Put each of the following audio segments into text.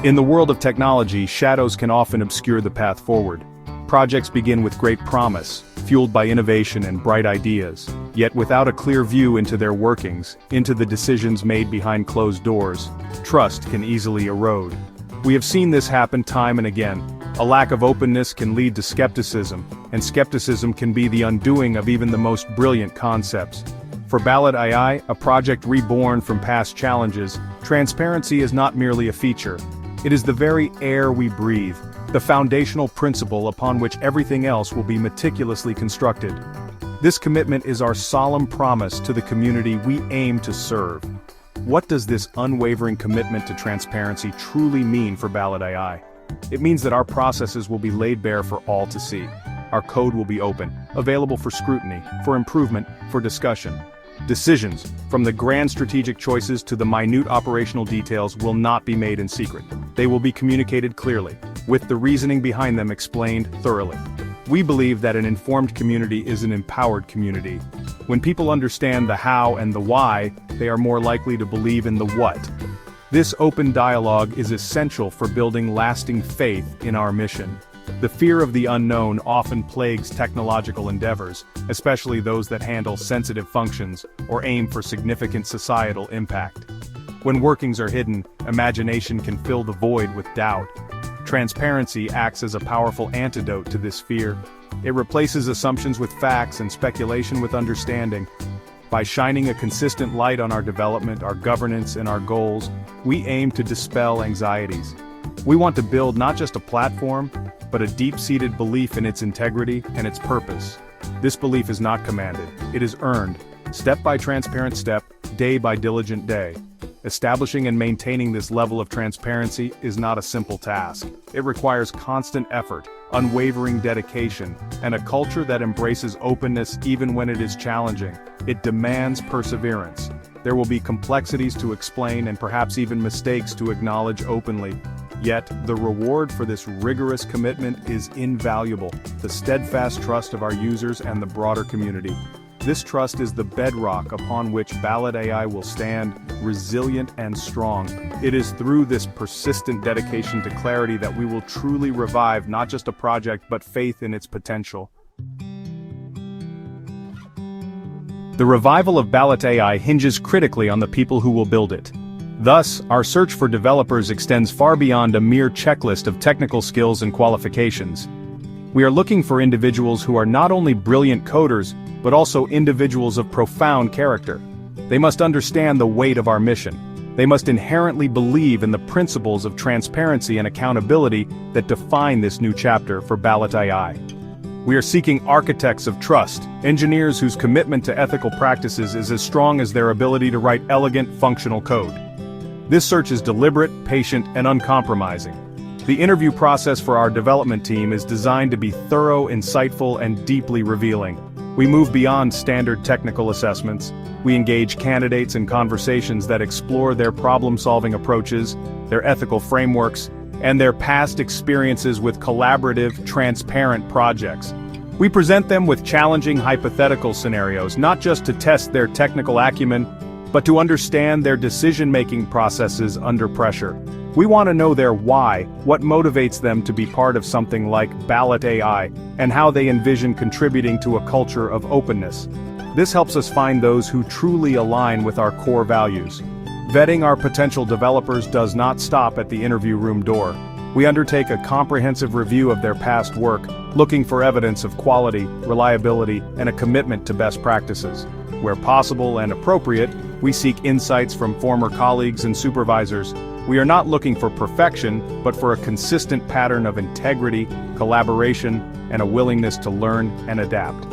In the world of technology, shadows can often obscure the path forward. Projects begin with great promise, fueled by innovation and bright ideas, yet without a clear view into their workings, into the decisions made behind closed doors, trust can easily erode. We have seen this happen time and again. A lack of openness can lead to skepticism, and skepticism can be the undoing of even the most brilliant concepts. For Ballot AI, a project reborn from past challenges, transparency is not merely a feature. It is the very air we breathe, the foundational principle upon which everything else will be meticulously constructed. This commitment is our solemn promise to the community we aim to serve. What does this unwavering commitment to transparency truly mean for Ballot AI? It means that our processes will be laid bare for all to see. Our code will be open, available for scrutiny, for improvement, for discussion. Decisions, from the grand strategic choices to the minute operational details, will not be made in secret. They will be communicated clearly, with the reasoning behind them explained thoroughly. We believe that an informed community is an empowered community. When people understand the how and the why, they are more likely to believe in the what. This open dialogue is essential for building lasting faith in our mission. The fear of the unknown often plagues technological endeavors, especially those that handle sensitive functions or aim for significant societal impact. When workings are hidden, imagination can fill the void with doubt. Transparency acts as a powerful antidote to this fear. It replaces assumptions with facts and speculation with understanding. By shining a consistent light on our development, our governance, and our goals, we aim to dispel anxieties. We want to build not just a platform, but a deep-seated belief in its integrity and its purpose. This belief is not commanded, it is earned, step by transparent step, day by diligent day. Establishing and maintaining this level of transparency is not a simple task. It requires constant effort, unwavering dedication, and a culture that embraces openness even when it is challenging. It demands perseverance. There will be complexities to explain and perhaps even mistakes to acknowledge openly. Yet, the reward for this rigorous commitment is invaluable, the steadfast trust of our users and the broader community. This trust is the bedrock upon which Ballot AI will stand, resilient and strong. It is through this persistent dedication to clarity that we will truly revive not just a project but faith in its potential. The revival of Ballot AI hinges critically on the people who will build it. Thus, our search for developers extends far beyond a mere checklist of technical skills and qualifications. We are looking for individuals who are not only brilliant coders, but also individuals of profound character. They must understand the weight of our mission. They must inherently believe in the principles of transparency and accountability that define this new chapter for Ballot AI. We are seeking architects of trust, engineers whose commitment to ethical practices is as strong as their ability to write elegant, functional code. This search is deliberate, patient, and uncompromising. The interview process for our development team is designed to be thorough, insightful, and deeply revealing. We move beyond standard technical assessments. We engage candidates in conversations that explore their problem-solving approaches, their ethical frameworks, and their past experiences with collaborative, transparent projects. We present them with challenging hypothetical scenarios, not just to test their technical acumen, but to understand their decision-making processes under pressure. We want to know their why, what motivates them to be part of something like Ballot AI, and how they envision contributing to a culture of openness. This helps us find those who truly align with our core values. Vetting our potential developers does not stop at the interview room door. We undertake a comprehensive review of their past work, looking for evidence of quality, reliability, and a commitment to best practices. Where possible and appropriate, we seek insights from former colleagues and supervisors. We are not looking for perfection, but for a consistent pattern of integrity, collaboration, and a willingness to learn and adapt.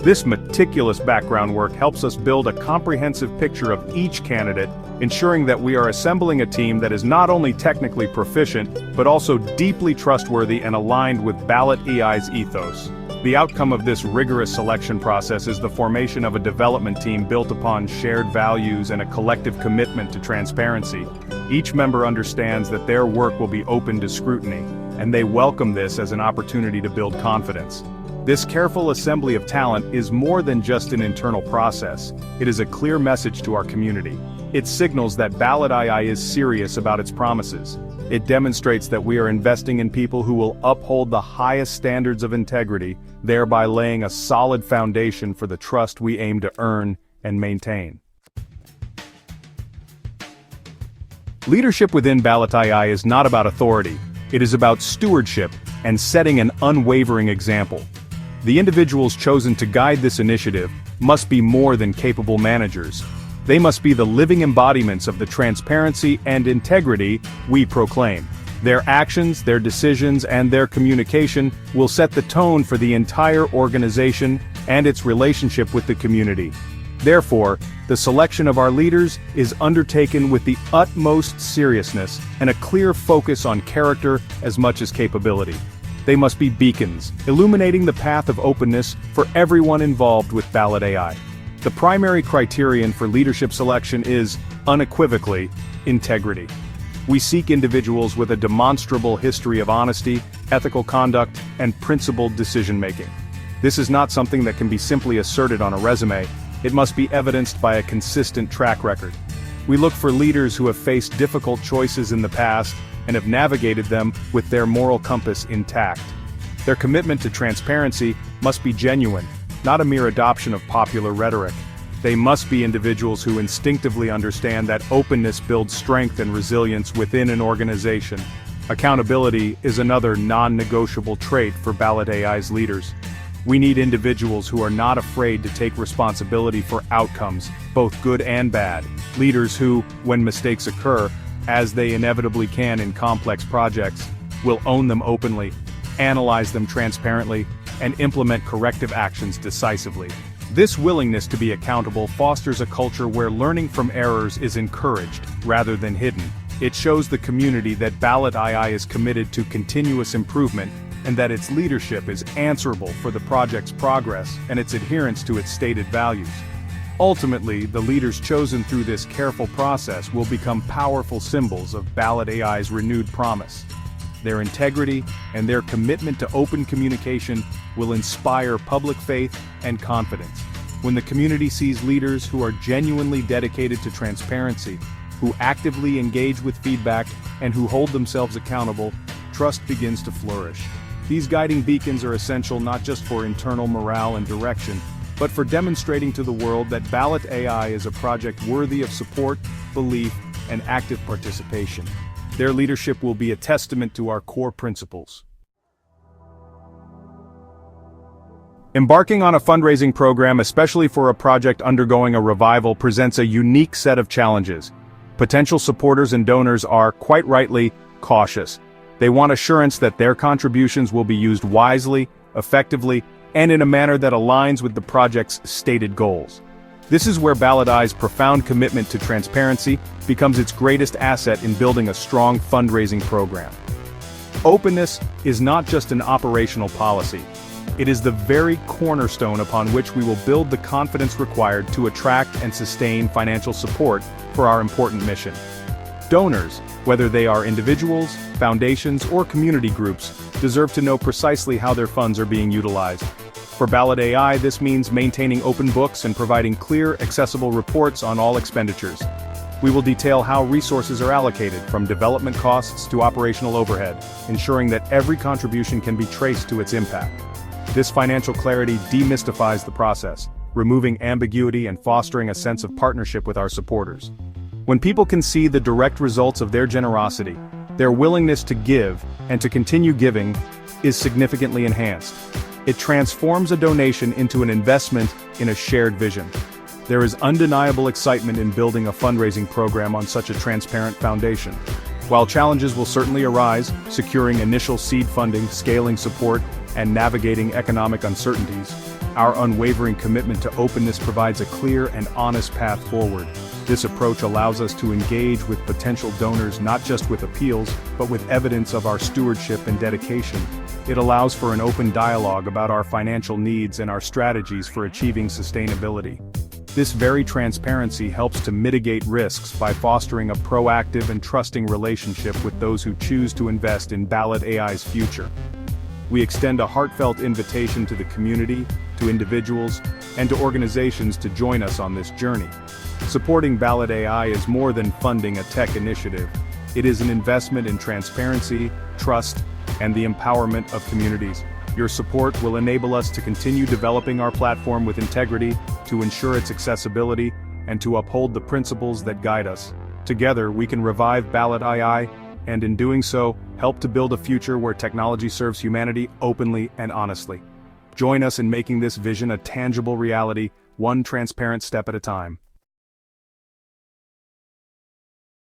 This meticulous background work helps us build a comprehensive picture of each candidate, ensuring that we are assembling a team that is not only technically proficient, but also deeply trustworthy and aligned with Ballot AI's ethos. The outcome of this rigorous selection process is the formation of a development team built upon shared values and a collective commitment to transparency. Each member understands that their work will be open to scrutiny, and they welcome this as an opportunity to build confidence. This careful assembly of talent is more than just an internal process. It is a clear message to our community. It signals that Ballot AI is serious about its promises. It demonstrates that we are investing in people who will uphold the highest standards of integrity, thereby laying a solid foundation for the trust we aim to earn and maintain. Leadership within Ballot AI is not about authority. It is about stewardship and setting an unwavering example. The individuals chosen to guide this initiative must be more than capable managers. They must be the living embodiments of the transparency and integrity we proclaim. Their actions, their decisions, and their communication will set the tone for the entire organization and its relationship with the community. Therefore, the selection of our leaders is undertaken with the utmost seriousness and a clear focus on character as much as capability. They must be beacons, illuminating the path of openness for everyone involved with Ballot AI. The primary criterion for leadership selection is, unequivocally, integrity. We seek individuals with a demonstrable history of honesty, ethical conduct, and principled decision-making. This is not something that can be simply asserted on a resume. It must be evidenced by a consistent track record. We look for leaders who have faced difficult choices in the past and have navigated them with their moral compass intact. Their commitment to transparency must be genuine, not a mere adoption of popular rhetoric. They must be individuals who instinctively understand that openness builds strength and resilience within an organization. Accountability is another non-negotiable trait for Ballot AI's leaders. We need individuals who are not afraid to take responsibility for outcomes, both good and bad. Leaders who, when mistakes occur, as they inevitably can in complex projects, will own them openly, analyze them transparently, and implement corrective actions decisively. This willingness to be accountable fosters a culture where learning from errors is encouraged, rather than hidden. It shows the community that Ballot AI is committed to continuous improvement, and that its leadership is answerable for the project's progress and its adherence to its stated values. Ultimately, the leaders chosen through this careful process will become powerful symbols of Ballot AI's renewed promise. Their integrity and their commitment to open communication will inspire public faith and confidence. When the community sees leaders who are genuinely dedicated to transparency, who actively engage with feedback, and who hold themselves accountable, trust begins to flourish. These guiding beacons are essential not just for internal morale and direction, but for demonstrating to the world that Ballot AI is a project worthy of support, belief, and active participation. Their leadership will be a testament to our core principles. Embarking on a fundraising program, especially for a project undergoing a revival, presents a unique set of challenges. Potential supporters and donors are, quite rightly, cautious. They want assurance that their contributions will be used wisely, effectively, and in a manner that aligns with the project's stated goals. This is where Ballot AI's profound commitment to transparency becomes its greatest asset in building a strong fundraising program. Openness is not just an operational policy. It is the very cornerstone upon which we will build the confidence required to attract and sustain financial support for our important mission. Donors, whether they are individuals, foundations, or community groups, deserve to know precisely how their funds are being utilized. For Ballot AI, this means maintaining open books and providing clear, accessible reports on all expenditures. We will detail how resources are allocated, from development costs to operational overhead, ensuring that every contribution can be traced to its impact. This financial clarity demystifies the process, removing ambiguity and fostering a sense of partnership with our supporters. When people can see the direct results of their generosity, their willingness to give and to continue giving is significantly enhanced. It transforms a donation into an investment in a shared vision. There is undeniable excitement in building a fundraising program on such a transparent foundation. While challenges will certainly arise, securing initial seed funding, scaling support, and navigating economic uncertainties, our unwavering commitment to openness provides a clear and honest path forward. This approach allows us to engage with potential donors not just with appeals, but with evidence of our stewardship and dedication. It allows for an open dialogue about our financial needs and our strategies for achieving sustainability. This very transparency helps to mitigate risks by fostering a proactive and trusting relationship with those who choose to invest in Ballot AI's future. We extend a heartfelt invitation to the community, to individuals, and to organizations to join us on this journey. Supporting Ballot AI is more than funding a tech initiative. It is an investment in transparency, trust, and the empowerment of communities. Your support will enable us to continue developing our platform with integrity, to ensure its accessibility, and to uphold the principles that guide us. Together, we can revive Ballot AI, and in doing so, help to build a future where technology serves humanity openly and honestly. Join us in making this vision a tangible reality, one transparent step at a time.